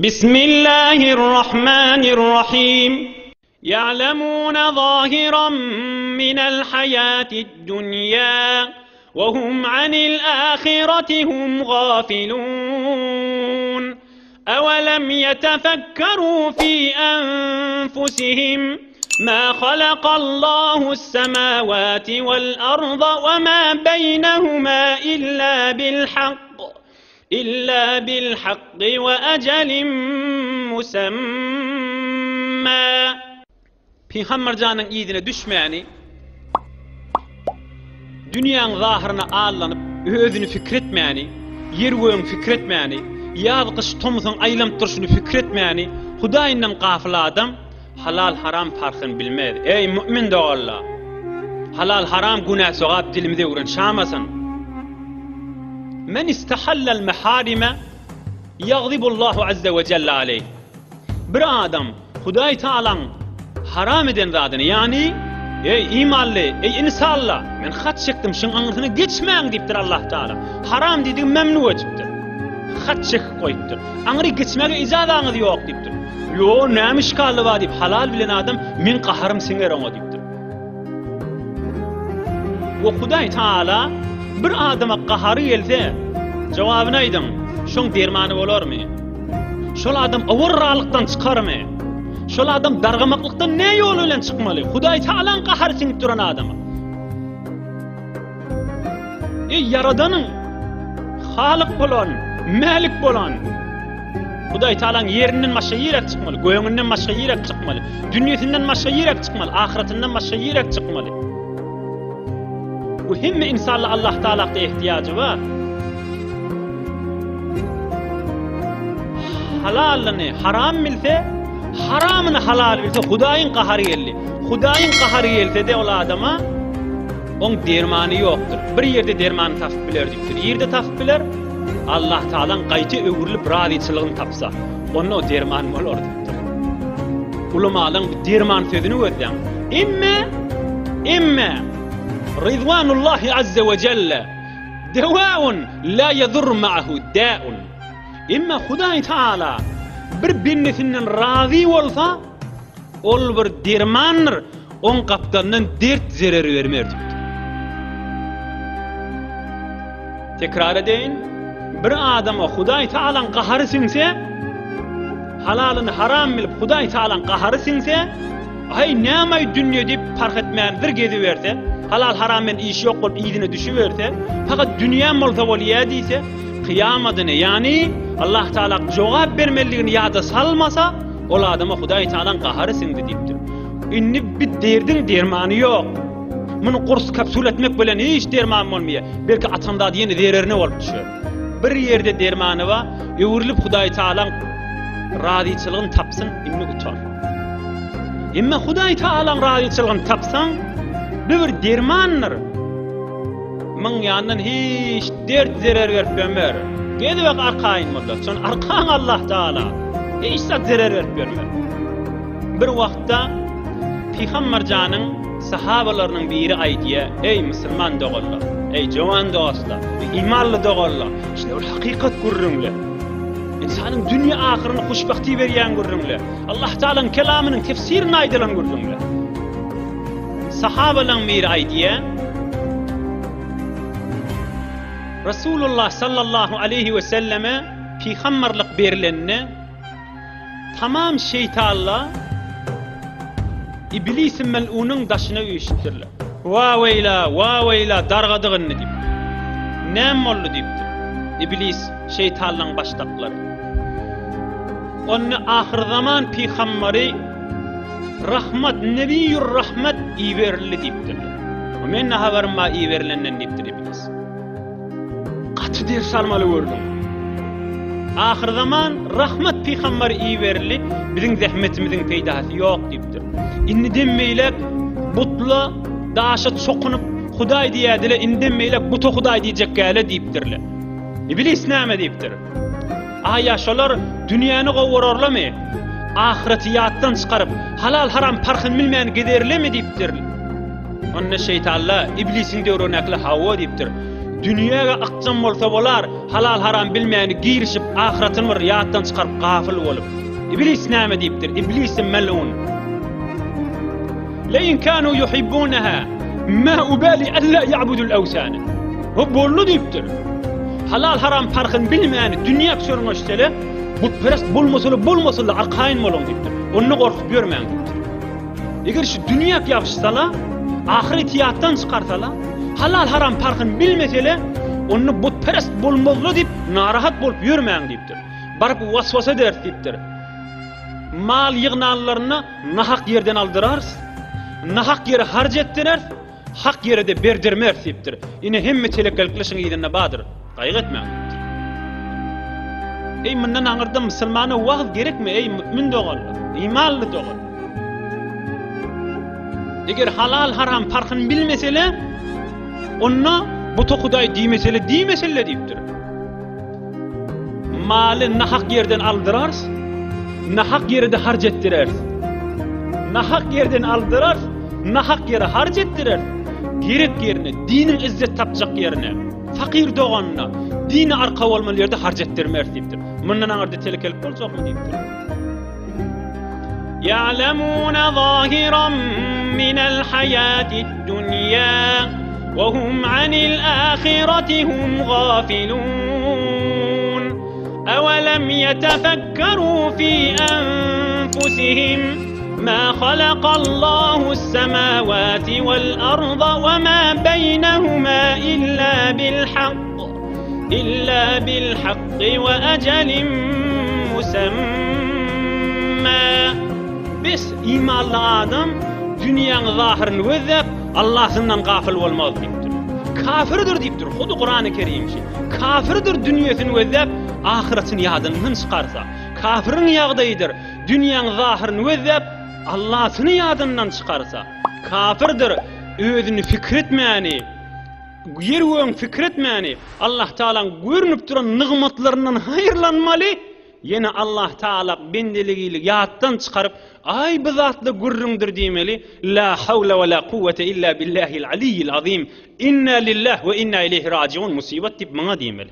بسم الله الرحمن الرحيم يعلمون ظاهرا من الحياة الدنيا وهم عن الآخرة هم غافلون أولم يتفكروا في أنفسهم ما خلق الله السماوات والأرض وما بينهما إلا بالحق وأجل مسمى. Peygamber canın iyidine düşmeyeni, dünyanın zahirine ağırlanıp, özünü fikretmeyeni, yervöğün fikretmeyeni, yaz kış tomuzun aylam turşunu fikretmeyeni, Hudayinden gafil adam, halal haram farkını bilmez. Ey mümin doğalla, halal haram günah soğab dilimize uğran şamasın. Men istahallal meharime yagzibullahu azze ve celle aleyh. Bir adam Hudayi Ta'alan haram eden zadını, yani ey imanlı, ey insanla men hat çektim şun anırtını geçmeyin deyiptir Allah Teala. Haram dediğin memnu etiptir. Hat çek koyuptur. Anırı geçmeye icazanız yok deyiptir. Yo neymiş kallı var deyip halal bilen adam men qaharım singer ona deyiptir. Ve Hudayi Ta'ala bir adama qaharı gelse cevabını aydın. Şun dermanı olur mu? Şol adam avurralıktan çıkar mı? Şol adam dargamaklıktan ne yoluyla çıkmalı? Hudayi Ta'alan qaharı singip duran adama. Yaradanın halik bolan, malik bolan Hudayi Ta'alan yerinden başka yere çıkmalı, göğünden başka yere çıkmalı, dünyasından başka yere çıkmalı, ahiretinden başka yere çıkmalı. Bu himme insanla Allah Ta'ala'da ihtiyacı var. Halalını haram bilse, haramını halal bilse Hudayin qaharı geldi. Hudayin qaharı gelse de o adama on dermanı yoktur. Bir yerde dermanı tapıp biler deyiptir. Yerde tapıp biler, Allah Ta'alan qayti öwürlüp razıçılığını tapsa, onun o dermanı olur deyiptir. Ulamaların bu derman sözünü gözden. İmme Ridvanullahi azze ve celle devaun la yadur ma'ahu da'un. İmme Hudayi Ta'ala bir binnesinden razı olsa, ol bir dermanır, on kaptandan dert zereri vermer deyiptir. Tekrar edeyim, bir adama Hudayi Ta'alan qaharı sinse, halalını haram bilip Hudayi Ta'alan qaharı sinse, ay nämay dünya deyip fark etmeyendir gezi verse, halal haramen iş yok olup iyidine düşüverse, fakat dünya molta oliya deyse, kıyamadını, yani Allah Ta'ala cevap vermeliğini yada salmasa, o adama Hudayi Ta'alan qaharı sindi deyiptir. İnni bir derdin dermanı yok. Bunu kurs kapsul etmek bilen hiç derman olmuyor. Belki atamda yeni zererine olup düşüyor. Bir yerde dermanı var, öwürlüp Hudayi Ta'alan razıçılığını tapsın, inni utar. İmme Hudayi Ta'alan razıçılığını tapsan, bir dermandır. Min yanından hiç dert zerer verip vermer. Gedibek arkayın mıdır? Son arkan Allah Ta'ala. Hiç zerer verip vermer. Bir vakta Peygamber canın sahabalarının biri aydiye, ey Müslüman doğullar, ey cavan dostlar, ey imanlı doğullar, işte o hakikat görürünler. İnsanın dünya ahirini hoşbahti veriyen görürünler. Allah Ta'ala'nın kelamının tefsirini aydılan görürünler. Sahabaların biri aydiye, Resulullah sallallahu aleyhi ve selleme peygamberlik berilenini tamam şeytanla İblisin mel'unun daşına uyuşturlar. Va veyla dargadığını deyip. Nem oldu deyiptir. İblis şeytanla baştakları. Onu ahir zaman peygamberi rahmet, nebiyyur rahmet iyi verildi deyiptir. O men haberim ma iyi verilenden deyiptir İblis. Katı der salmalı gördüm. Ahir zaman rahmet peygamberi iyi verildi, bizim zahmetimizin peydası yok deyiptir. İnni demmeylek butla daşa çokunup Hudayi diyedile, inni demmeylek butu Hudayi diyecek gele deyiptirle. İblis näme deyiptir? Yaşalar dünyanı qovurarlar mı? Ahireti yattan çıkarıp halal haram farkını bilmeyen giderler mi deyiptir? Onunla şeytanla İblisin de örnekli Havva deyiptir. Dünýäge aqjam bolsa bolar, halal haram bilmäni girişip ahiretyny bir ýatdan çykaryp gafil bolup. İblis näme diýipdir? İblis mel'un. La in kanu yuhibbunaha ma ubali alla ya'budul awsan. O bollu diýipdir. Halal haram farkyny bilmäni dünýä sürmüşdele, bu perest bolmasaly arkaýyn bolun diýipdir. Onu gorkup görmäň diýipdir. Eger şu dünýä ýagşysala, ahiret ýatdan çykarsala, halal haram farkyny bilmesele, onu butperest bolmaly diýip narahat bolup ýörmäň diýipdir. Baryp waswasa der diýipdir. Mal ýygnanlaryny nahak ýerden aldyrars, nahak ýere harj etdirer, hak ýere de berdirmer diýipdir. Ine hemme telekelkleşiň ýerine badyr. Gaýgatmäň diýipdir. Ey mundan aňyrda musulmana wagt gerekmi ey mümin dogal, imanly dogal. Eger halal haram farkyny bilmesele, onna bu tokuday diýmesele diýipdir. Maly nahak ýerden aldyrars, nahak ýerde harj etdirer. Nahak ýerden aldyrar, nahak ýere harj etdirer. Gerek ýerine, diniň izzet tapjak ýerine, fakir doganyna, dini arka bolmaly ýerde harj etdirmer diýipdir. Mundan aňyrda telekelip boljakmy diýipdir. Ya'lamuna zahiran minal hayatid dunya wa hum 'anil akhirati hum ghafilun. Awalam yatafakkaru fi anfusihim ma khalaqa Allahu as-samawati wal arda wa ma baynahuma illa bil haqqi wa ajalin musamma. Biz imanly adam dünýäň zahiryny gözläp Allah'ından gafil bolmaz diýipdir. Kafirdir diýipdir. Hudy Qur'an-ı Kerim şi. Kafirdir dünýäsini gözläp ahiretini ýadyndan çykarsa. Kafirin ýagdaýydyr. Dünýäň zahiryny gözläp Allah'syny ýadyndan çykarsa. Kafirdir özüni fikretmäni, ýerwöň fikretmäni, Allah Taalaň görünüp duran nygmatlaryndan haýyrlanmaly. Yine Allah Taala bendeligiyle ýatdan çykaryp ay bu zatly gurrundur diýmeli. La hawla we la kuvvete illa billahil aliyyil azim. Inna lillahi ve inna ileyhi raciun musibat diýip maňa diýmeli.